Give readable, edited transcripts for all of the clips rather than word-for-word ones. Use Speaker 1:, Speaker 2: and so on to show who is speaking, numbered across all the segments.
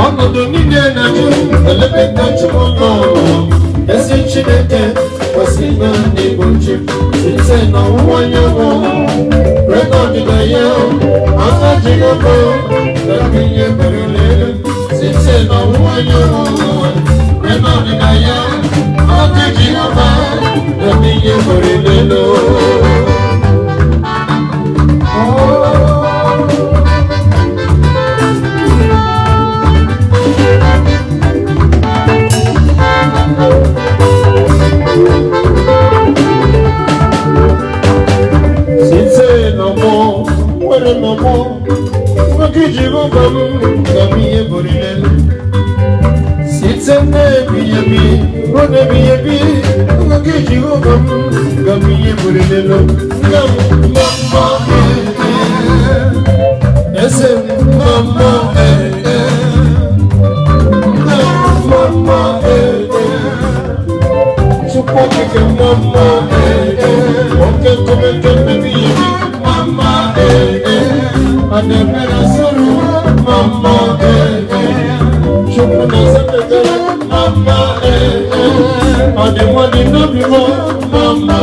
Speaker 1: ọnọdụ niile na-ajụ elebeta chukwu n'ọnụ ezi Chineke kwesị na n'igbo chi site n'ọwụwa anyanwụ ruo n'ọdịda ya aka Jehova na ihe merụla site n'ọwụwa anyanwụ ruo n'ọdịda ya aka Jehova na ihe merụla Jehova kamiye borilele sitene biyebi rode biyebi ngaki Jehova kamiye borilele ngam mama ese mama mama chupoke ke mama oke komeke biyebi mama ademera suru mama chukuna sepete mama ademadi nabimo mama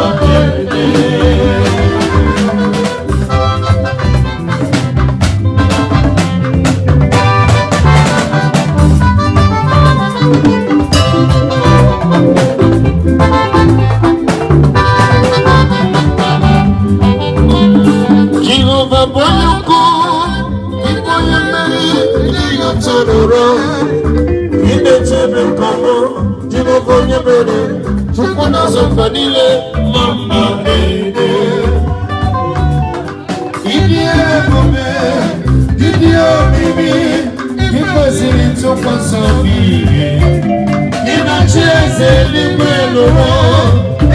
Speaker 1: Jehovah Boyoko Tororo, ide chebe kamo, jibo konye bere, chukuna zambanile, mama idie kome, idie bibi, kipasiri tupa sabi, ina cheze limelo,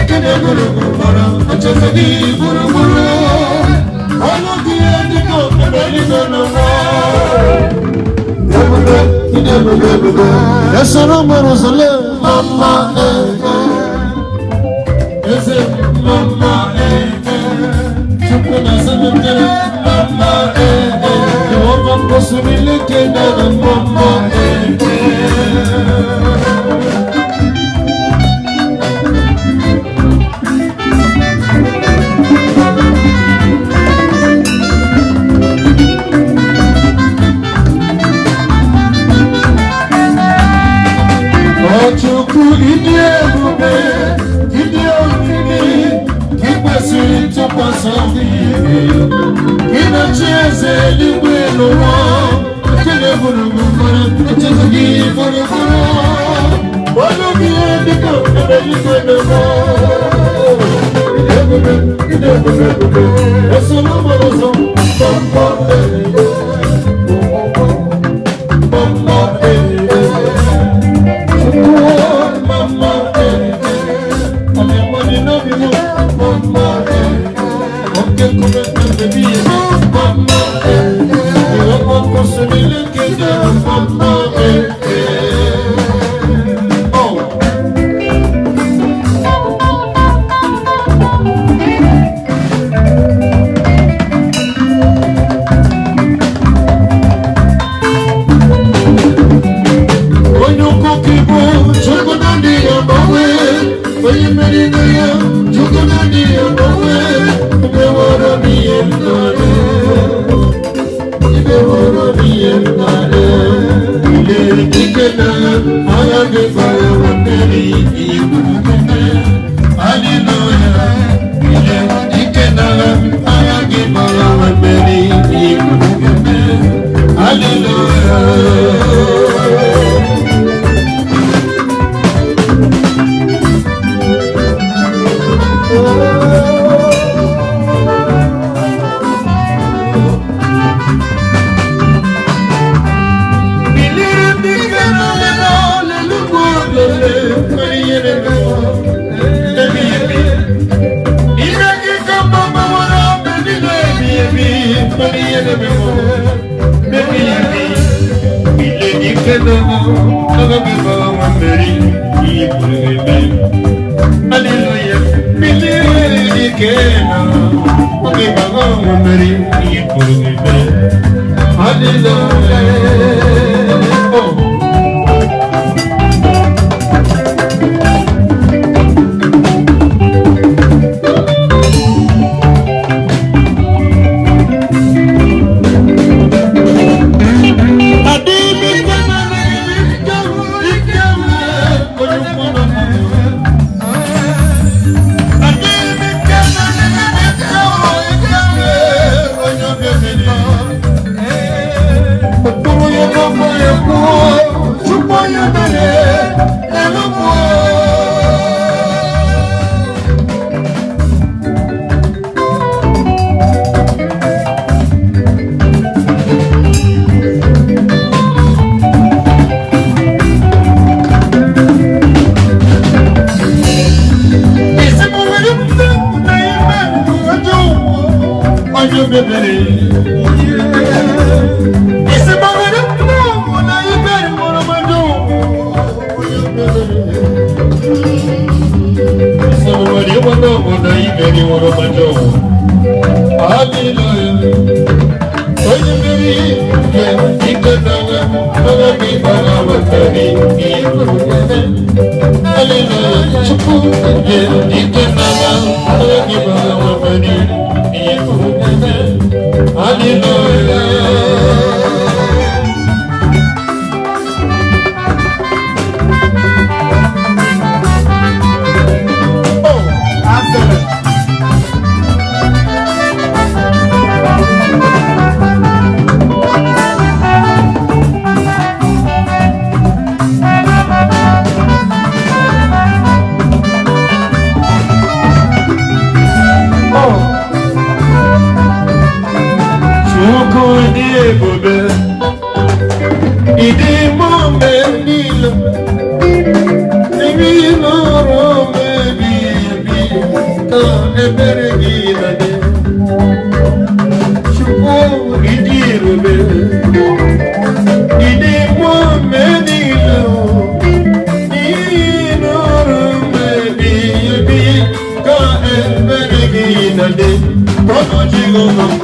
Speaker 1: ekene guru guru, acheze di guru guru, alo die diko, ebeli gono. Yasana Jerusalem, mama eze mama chukuna sabete mama Jehova posubile kenda mama Chukwu idie bube, idie omimi, kipasi tupasa vivi, kinachieze liwe lowa, kile burugumara, kachazagi burugumara, walugi edika, ebelike lowa. Idie bube, esolo moroso, mama mama mama alemoni no bimu mama oke kome baby mama yo ko sunile keda mama Hallelujah. Jehovah,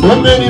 Speaker 1: Omeni,